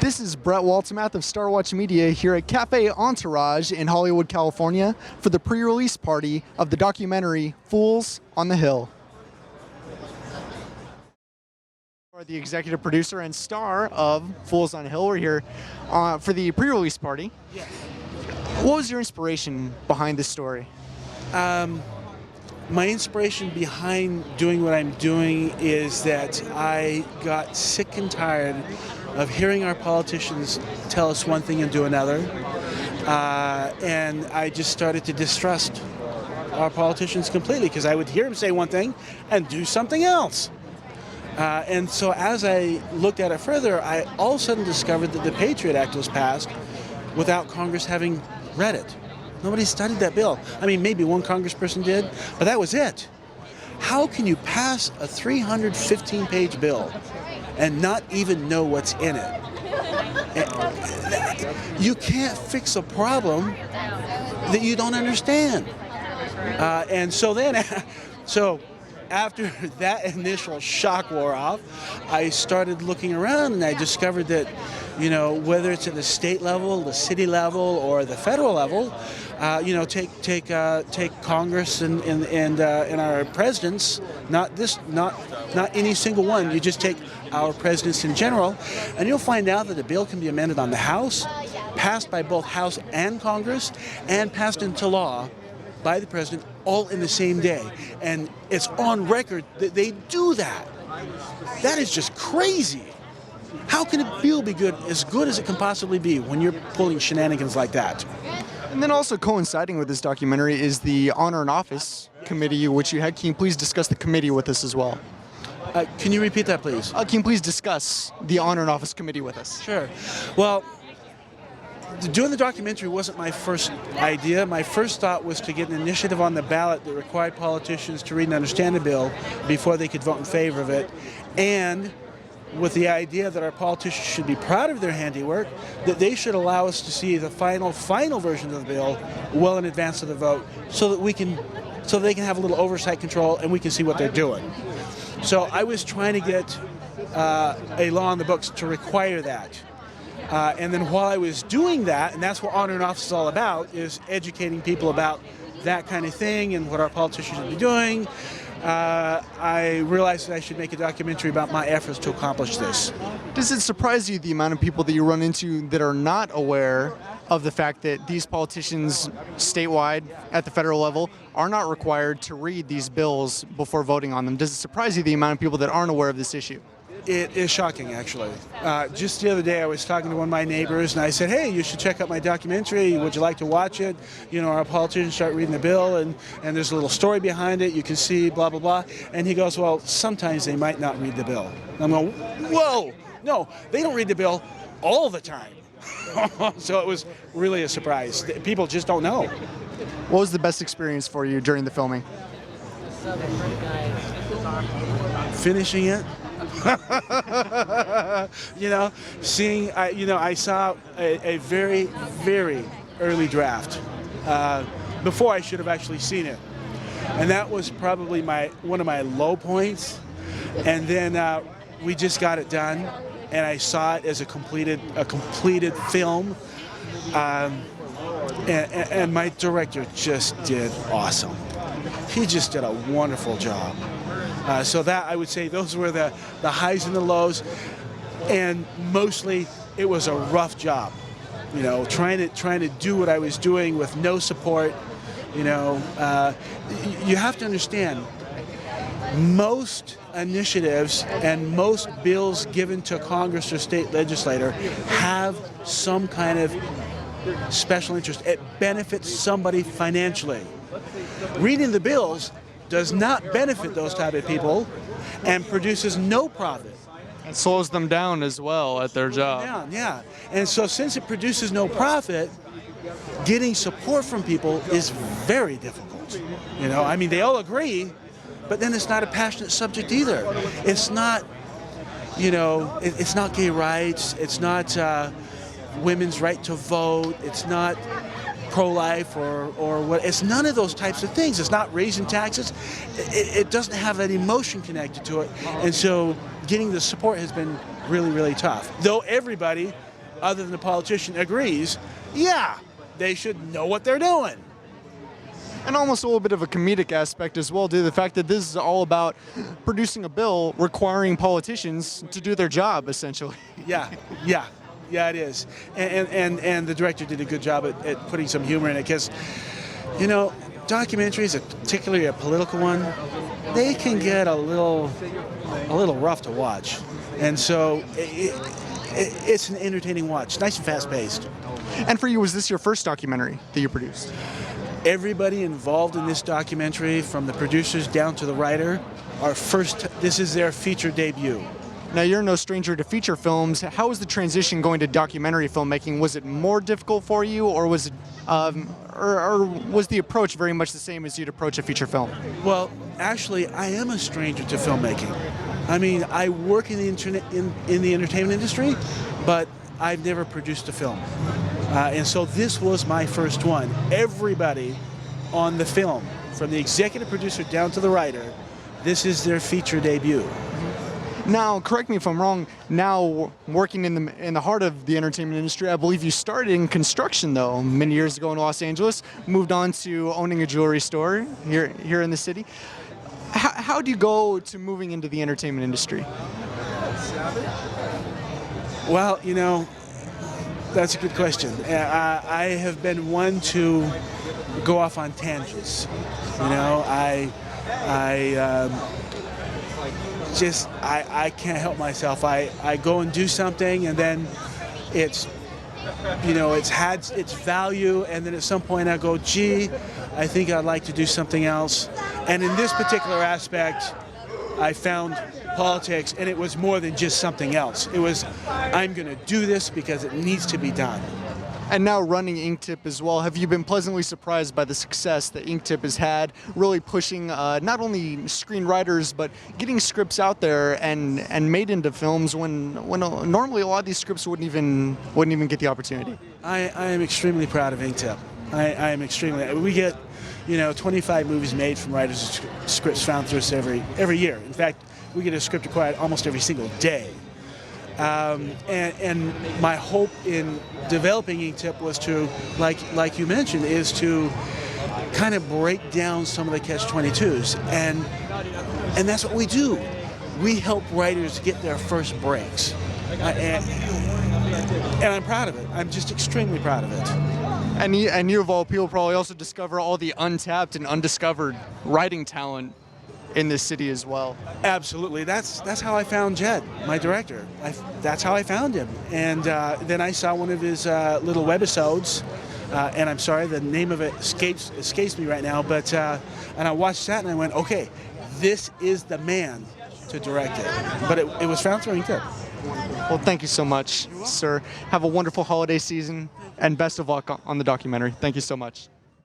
This is Brett Waltemath of Star Watch Media here at Cafe Entourage in Hollywood, California for the pre-release party of the documentary Fools on the Hill. You are the executive producer and star of Fools on the Hill. We're here for the pre-release party. Yes. What was your inspiration behind this story? My inspiration behind doing what I'm doing is that I got sick and tired of hearing our politicians tell us one thing and do another. And I just started to distrust our politicians completely because I would hear them say one thing and do something else. And so as I looked at it further, I all of a sudden discovered that the Patriot Act was passed without Congress having read it. Nobody studied that bill. I mean, maybe one congressperson did, but that was it. How can you pass a 315-page bill and not even know what's in it? You can't fix a problem that you don't understand. And so then, after that initial shock wore off, I started looking around and I discovered that, you know, whether it's at the state level, the city level, or the federal level, you know, take Congress and our presidents, not any single one. You just take our presidents in general, and you'll find out that the bill can be amended on the House, passed by both House and Congress, and passed into law by the president all in the same day. And it's on record that they do that. That is just crazy. How can a bill be as good as it can possibly be when you're pulling shenanigans like that? And then also coinciding with this documentary is the Honor and Office Committee, which you had. Can you please discuss the committee with us as well? Can you repeat that, please? Can you please discuss the Honor and Office Committee with us? Sure. Well, doing the documentary wasn't my first idea. My first thought was to get an initiative on the ballot that required politicians to read and understand a bill before they could vote in favor of it, and with the idea that our politicians should be proud of their handiwork, that they should allow us to see the final version of the bill well in advance of the vote, so that they can have a little oversight control and we can see what they're doing. So I was trying to get a law in the books to require that. And then while I was doing that, and that's what Honor and Office is all about, is educating people about that kind of thing and what our politicians should be doing, I realized that I should make a documentary about my efforts to accomplish this. Does it surprise you the amount of people that you run into that are not aware of the fact that these politicians statewide at the federal level are not required to read these bills before voting on them? Does it surprise you the amount of people that aren't aware of this issue? It is shocking, actually. Just the other day, I was talking to one of my neighbors, and I said, "Hey, you should check out my documentary. Would you like to watch it? You know, our politicians start reading the bill, and there's a little story behind it. You can see blah, blah, blah." And he goes, "Well, sometimes they might not read the bill." And I'm going, "Whoa, no, they don't read the bill all the time." So it was really a surprise. People just don't know. What was the best experience for you during the filming? Finishing it. You know, I saw a very, very early draft before I should have actually seen it, and that was probably one of my low points. And then we just got it done, and I saw it as a completed film. And my director just did awesome. He just did a wonderful job. So that, I would say, those were the highs and the lows, and mostly it was a rough job. You know, trying to do what I was doing with no support. You know, you have to understand, most initiatives and most bills given to Congress or state legislator have some kind of special interest. It benefits somebody financially. Reading the bills does not benefit those type of people and produces no profit. It slows them down as well at their job. Yeah. And so since it produces no profit, getting support from people is very difficult. You know, I mean, they all agree, but then it's not a passionate subject either. It's not, you know, it's not gay rights, it's not women's right to vote, it's not pro-life or what. It's none of those types of things. It's not raising taxes. It doesn't have that emotion connected to it. And so getting the support has been really, really tough. Though everybody other than the politician agrees, yeah, they should know what they're doing. And almost a little bit of a comedic aspect as well, due to the fact that this is all about producing a bill requiring politicians to do their job, essentially. Yeah, it is. And the director did a good job at putting some humor in it, because, you know, documentaries, particularly a political one, they can get a little rough to watch. And so it's an entertaining watch, nice and fast-paced. And for you, was this your first documentary that you produced? Everybody involved in this documentary, from the producers down to the writer, this is their feature debut. Now, you're no stranger to feature films. How was the transition going to documentary filmmaking? Was it more difficult for you, or was it, or was the approach very much the same as you'd approach a feature film? Well, actually, I am a stranger to filmmaking. I mean, I work in the entertainment industry, but I've never produced a film. And so this was my first one. Everybody on the film, from the executive producer down to the writer, this is their feature debut. Now, correct me if I'm wrong, now working in the heart of the entertainment industry, I believe you started in construction, though, many years ago in Los Angeles, moved on to owning a jewelry store here in the city. How do you go to moving into the entertainment industry? Well, you know, that's a good question. I have been one to go off on tangents. You know, I can't help myself. I go and do something, and then it's had its value, and then at some point I go, gee, I think I'd like to do something else. And in this particular aspect, I found politics, and it was more than just something else. It was, I'm going to do this because it needs to be done. And now running InkTip as well, have you been pleasantly surprised by the success that InkTip has had, really pushing not only screenwriters, but getting scripts out there and made into films when normally a lot of these scripts wouldn't even get the opportunity? I am extremely proud of InkTip. I am extremely. We get, 25 movies made from writers' scripts found through us every year. In fact, we get a script acquired almost every single day. And my hope in developing InkTip was to, like you mentioned, is to kind of break down some of the catch-22s, and that's what we do. We help writers get their first breaks, and I'm proud of it. I'm just extremely proud of it. And you of all people probably also discover all the untapped and undiscovered writing talent in this city as well. Absolutely. That's how I found Jed, my director. That's how I found him. And then I saw one of his little webisodes, and I'm sorry, the name of it escapes me right now, but and I watched that and I went, okay, this is the man to direct it. But it was found through InkTip. Well, thank you so much, sir. Have a wonderful holiday season, and best of luck on the documentary. Thank you so much.